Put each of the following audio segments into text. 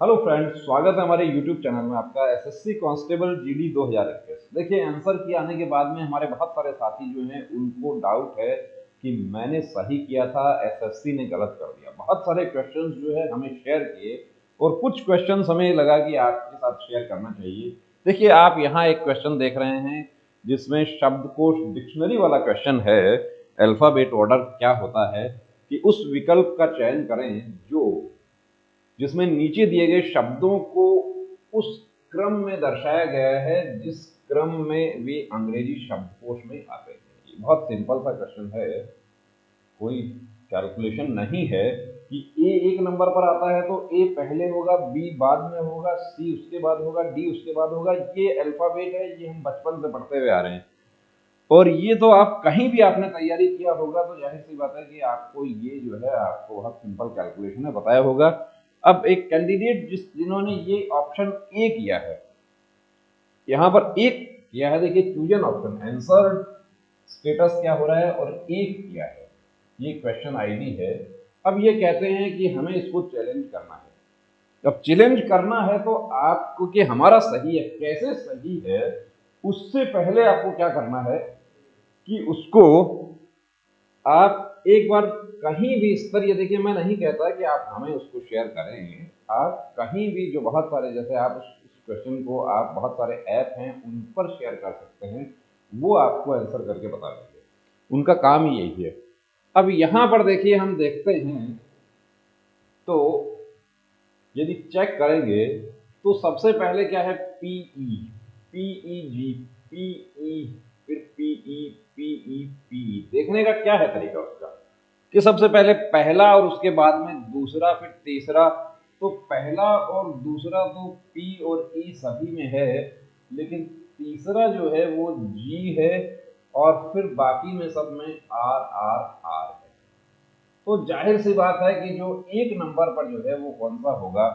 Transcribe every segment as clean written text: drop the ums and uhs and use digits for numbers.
Hello friends, स्वागत है हमारे यूट्यूब चैनल में आपका। SSC constable GD 2021। देखिए, आंसर की आने के बाद में हमारे बहुत सारे साथी जो हैं उनको डाउट है कि मैंने सही किया था, एसएससी ने गलत कर दिया। बहुत सारे क्वेश्चंस जो है हमें शेयर किए और कुछ क्वेश्चंस हमें लगा कि आपके साथ शेयर करना चाहिए। देखिए, आप यहाँ एक क्वेश्चन देख रहे हैं जिसमें शब्दकोश डिक्शनरी वाला क्वेश्चन है। अल्फाबेट ऑर्डर क्या होता है कि उस विकल्प का चयन करें जो जिसमें नीचे दिए गए शब्दों को उस क्रम में दर्शाया गया है जिस क्रम में वे अंग्रेजी शब्दकोश में आते हैं। ये बहुत सिंपल सा क्वेश्चन है, कोई कैलकुलेशन नहीं है कि ए एक नंबर पर आता है तो ए पहले होगा, बी बाद में होगा, सी उसके बाद होगा, डी उसके बाद होगा। ये अल्फाबेट है, ये हम बचपन से पढ़ते हुए आ रहे हैं और ये तो आप कहीं भी आपने तैयारी किया होगा तो जाहिर सी बात है कि आपको ये जो है आपको बहुत सिंपल कैलकुलेशन है बताया होगा। अब एक कैंडिडेट जिन्होंने ये ऑप्शन ए किया है, यहाँ पर एक किया है, देखिए चूजन ऑप्शन आंसर स्टेटस क्या हो रहा है और एक किया है, ये क्वेश्चन आईडी है। अब ये कहते हैं कि हमें इसको चैलेंज करना है। अब चैलेंज करना है तो आपको कि हमारा सही है, कैसे सही है, उससे पहले आपको क्या करना है कि उसको आप एक बार कहीं भी इस पर, ये देखिए मैं नहीं कहता कि आप हमें उसको शेयर करें, आप कहीं भी जो बहुत सारे, जैसे आप उस क्वेश्चन को आप बहुत सारे ऐप हैं उन पर शेयर कर सकते हैं, वो आपको आंसर करके बता देंगे, उनका काम ही यही है। अब यहाँ पर देखिए हम देखते हैं तो यदि चेक करेंगे तो सबसे पहले क्या है, पीई, पीई पीई, फिर पीई, पीई, पीई। देखने का क्या है तरीका उसका कि सबसे पहले पहला और उसके बाद में दूसरा फिर तीसरा। तो पहला और दूसरा तो पी और ई सभी में है, लेकिन तीसरा जो है वो जी है और फिर बाकी में सब में आर आर आर है। तो जाहिर सी बात है कि जो एक नंबर पर जो है वो कौन सा होगा,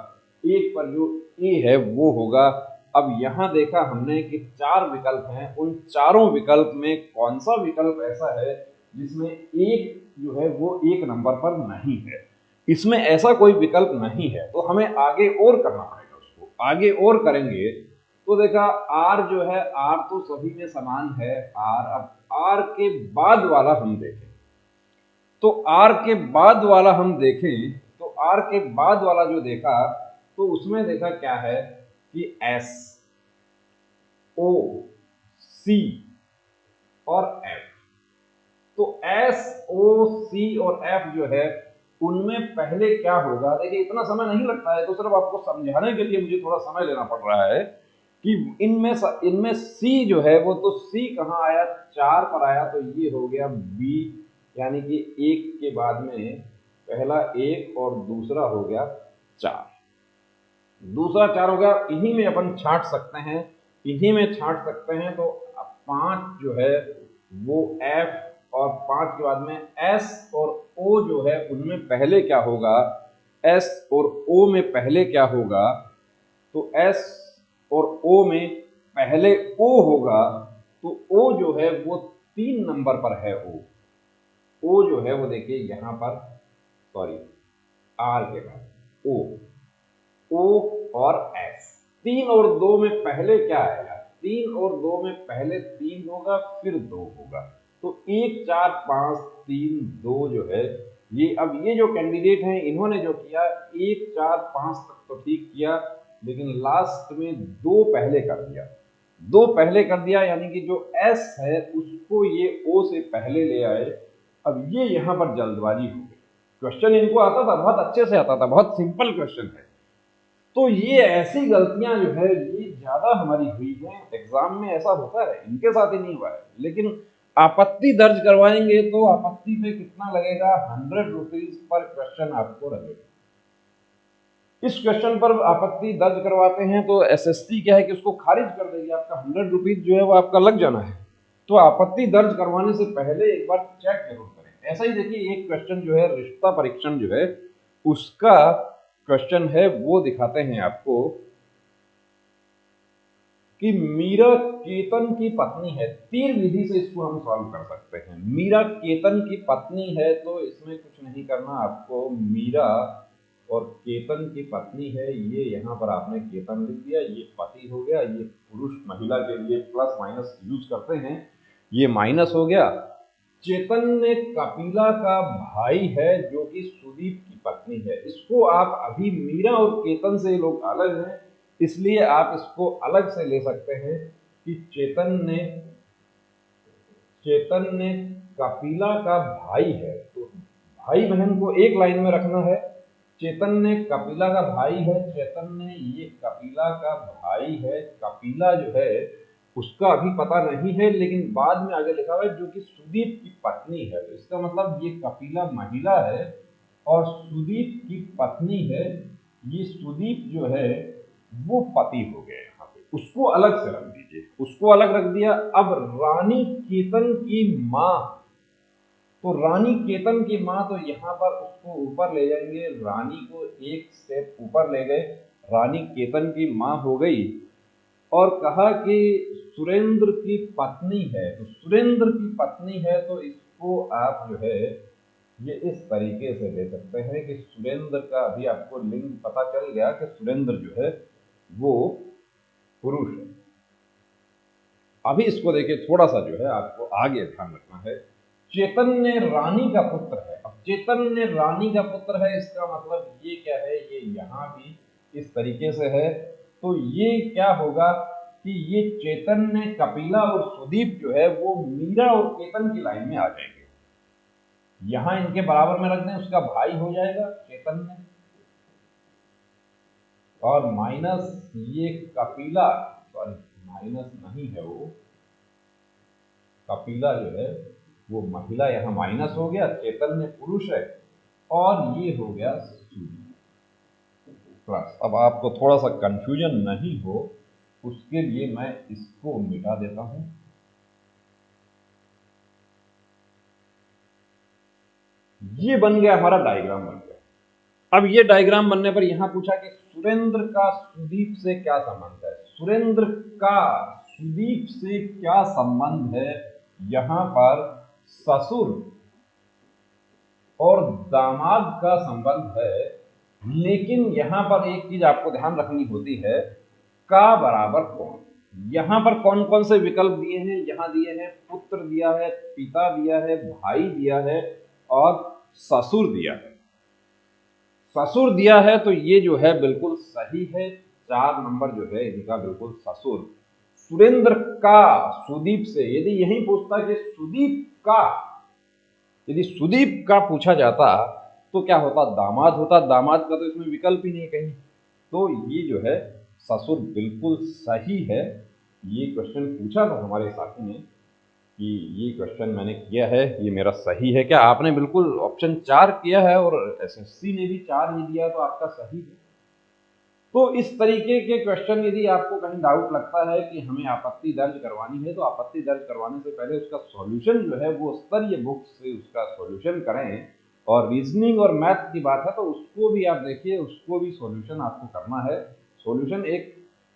एक पर जो ए है वो होगा। अब यहाँ देखा हमने कि चार विकल्प हैं, उन चारों विकल्प में कौन सा विकल्प ऐसा है जिसमें एक जो है वो एक नंबर पर नहीं है, इसमें ऐसा कोई विकल्प नहीं है। तो हमें आगे और करना पड़ेगा, उसको आगे और करेंगे तो देखा आर जो है, आर तो सभी में समान है आर। अब आर के बाद वाला हम देखें तो आर के बाद वाला हम देखें तो आर के बाद वाला जो देखा तो उसमें देखा क्या है कि एस, ओ, सी और एफ। तो एस, ओ, सी और एफ जो है उनमें पहले क्या होगा, देखिए इतना समय नहीं लगता है तो सिर्फ आपको समझाने के लिए मुझे थोड़ा समय लेना पड़ रहा है कि इनमें सी जो है वो, तो सी कहाँ आया, चार पर आया, तो ये हो गया बी, यानी कि एक के बाद में पहला एक और दूसरा हो गया चार, दूसरा चार हो गया। इन्हीं में अपन छांट सकते हैं, इन्हीं में छांट सकते हैं। तो पांच जो है वो एफ और पांच के बाद में एस और ओ जो है उनमें पहले क्या होगा, एस और ओ में पहले क्या होगा, तो एस और ओ में पहले ओ होगा। तो ओ जो है वो तीन नंबर पर है, ओ जो है वो देखिए यहां पर, सॉरी आर के बाद ओ, ओ और एस। तीन और दो में पहले क्या आएगा, तीन और दो में पहले तीन होगा फिर दो होगा। तो एक चार पांच तीन दो जो है ये, अब ये जो कैंडिडेट हैं इन्होंने जो किया एक चार पांच तक तो ठीक किया, लेकिन लास्ट में दो पहले कर दिया, दो पहले कर दिया, यानी कि जो एस है उसको ये ओ से पहले ले आए। अब ये यहां पर जल्दबाजी हो गई। क्वेश्चन इनको आता था, बहुत अच्छे से आता था, बहुत सिंपल क्वेश्चन है। तो ये ऐसी गलतियां जो है ये ज्यादा हमारी हुई हैं, एग्जाम में ऐसा होता है, इनके साथ ही नहीं हुआ है। लेकिन आपत्ति दर्ज करवाएंगे तो आपत्ति पे कितना लगेगा, 100 रुपीज पर क्वेश्चन आपको लगेगा। इस क्वेश्चन पर आपत्ति दर्ज करवाते हैं तो एसएससी क्या है कि उसको खारिज कर देगी, आपका 100 रुपीज जो है वो आपका लग जाना है। तो आपत्ति दर्ज करवाने से पहले एक बार चेक जरूर करें। ऐसा ही देखिए एक क्वेश्चन जो है रिश्ता परीक्षण जो है उसका क्वेश्चन है, वो दिखाते हैं आपको कि मीरा केतन की पत्नी है। तीर विधि से इसको हम सॉल्व कर सकते हैं। मीरा केतन की पत्नी है तो इसमें कुछ नहीं करना आपको, मीरा और केतन की पत्नी है, ये यहाँ पर आपने केतन लिख दिया, ये पति हो गया, ये पुरुष महिला के लिए प्लस माइनस यूज करते हैं, ये माइनस हो गया। चेतन ने कपिला का भाई है जो कि सुदीप की पत्नी है। इसको आप अभी मीरा और केतन से लोग अलग हैं, इसलिए आप इसको अलग से ले सकते हैं कि चेतन ने कपिला का भाई है। तो भाई बहन को एक लाइन में रखना है। चेतन ने कपिला का भाई है, चेतन ने ये कपिला का भाई है। कपिला जो है उसका अभी पता नहीं है, लेकिन बाद में आगे लिखा हुआ है जो कि सुदीप की पत्नी है। तो इसका मतलब ये कपिला महिला है और सुदीप की पत्नी है। ये सुदीप जो है वो पति हो गए। यहाँ पे उसको अलग से रख दीजिए, उसको अलग रख दिया। अब रानी केतन की माँ, तो रानी केतन की माँ, तो यहाँ पर उसको ऊपर ले जाएंगे, रानी को एक स्टेप ऊपर ले गए, रानी केतन की माँ हो गई। और कहा कि सुरेंद्र की पत्नी है, तो सुरेंद्र की पत्नी है, तो इसको आप जो है ये इस तरीके से ले सकते हैं कि सुरेंद्र का अभी आपको लिंग पता चल गया कि सुरेंद्र जो है वो पुरुष है। अभी इसको देखिए, थोड़ा सा जो है आपको आगे ध्यान रखना है। चेतन ने रानी का पुत्र है। अब चेतन ने रानी का पुत्र है, इसका मतलब ये क्या है, ये यहां भी इस तरीके से है। तो ये क्या होगा कि ये चेतन ने कपिला और सुदीप जो है वो मीरा और केतन की लाइन में आ जाएंगे। यहां इनके बराबर में रख दें, उसका भाई हो जाएगा चेतन ने, और माइनस ये कपिला, सॉरी माइनस नहीं है वो, कपिला जो है वो महिला, यहां माइनस हो गया, चेतन में पुरुष है, और ये हो गया प्लस। अब आपको थोड़ा सा कंफ्यूजन नहीं हो उसके लिए मैं इसको मिटा देता हूं। ये बन गया, हमारा डायग्राम बन गया। अब ये डायग्राम बनने पर यहां पूछा कि सुरेंद्र का सुदीप से क्या संबंध है। सुरेंद्र का सुदीप से क्या संबंध है, यहां पर ससुर और दामाद का संबंध है। लेकिन यहां पर एक चीज आपको ध्यान रखनी होती है, का बराबर कौन। यहां पर कौन कौन से विकल्प दिए हैं, यहां दिए हैं पुत्र दिया है, पिता दिया है, भाई दिया है और ससुर दिया है। ससुर दिया है तो ये जो है बिल्कुल सही है, 4 नंबर जो है इनका बिल्कुल ससुर। सुरेंद्र का सुदीप से, यदि यही पूछता कि सुदीप का, यदि सुदीप का पूछा जाता तो क्या होता, दामाद होता। दामाद का तो इसमें विकल्प ही नहीं कहीं। तो ये जो है ससुर बिल्कुल सही है। ये क्वेश्चन पूछा था हमारे साथी ने कि ये क्वेश्चन मैंने किया है, ये मेरा सही है क्या। आपने बिल्कुल ऑप्शन 4 किया है और एसएससी ने भी 4 ही दिया, तो आपका सही है। तो इस तरीके के क्वेश्चन यदि आपको कहीं डाउट लगता है कि हमें आपत्ति दर्ज करवानी है, तो आपत्ति दर्ज करवाने से पहले उसका सॉल्यूशन जो है वो स्तरीय बुक से उसका सॉल्यूशन करें। और रीजनिंग और मैथ की बात है तो उसको भी आप देखिए, उसको भी सॉल्यूशन आपको करना है। सॉल्यूशन एक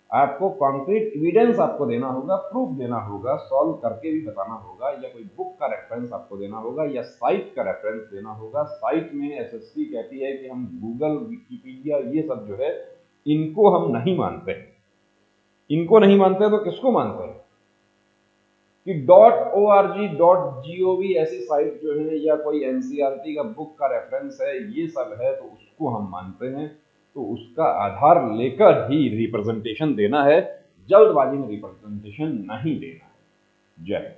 आपको कॉन्क्रीट एविडेंस आपको देना होगा, प्रूफ देना होगा, सॉल्व करके भी बताना होगा, या कोई बुक का रेफरेंस आपको देना होगा, या साइट का रेफरेंस देना होगा। साइट में एसएससी कहती है कि हम गूगल, विकिपीडिया, ये सब जो है इनको हम नहीं मानते हैं। इनको नहीं मानते तो किसको मानते हैं कि .org.gov ऐसी साइट जो है, या कोई एनसीईआरटी का बुक का रेफरेंस है, ये सब है, तो उसको हम मानते हैं। तो उसका आधार लेकर ही रिप्रेजेंटेशन देना है, जल्दबाजी में रिप्रेजेंटेशन नहीं देना है। जय।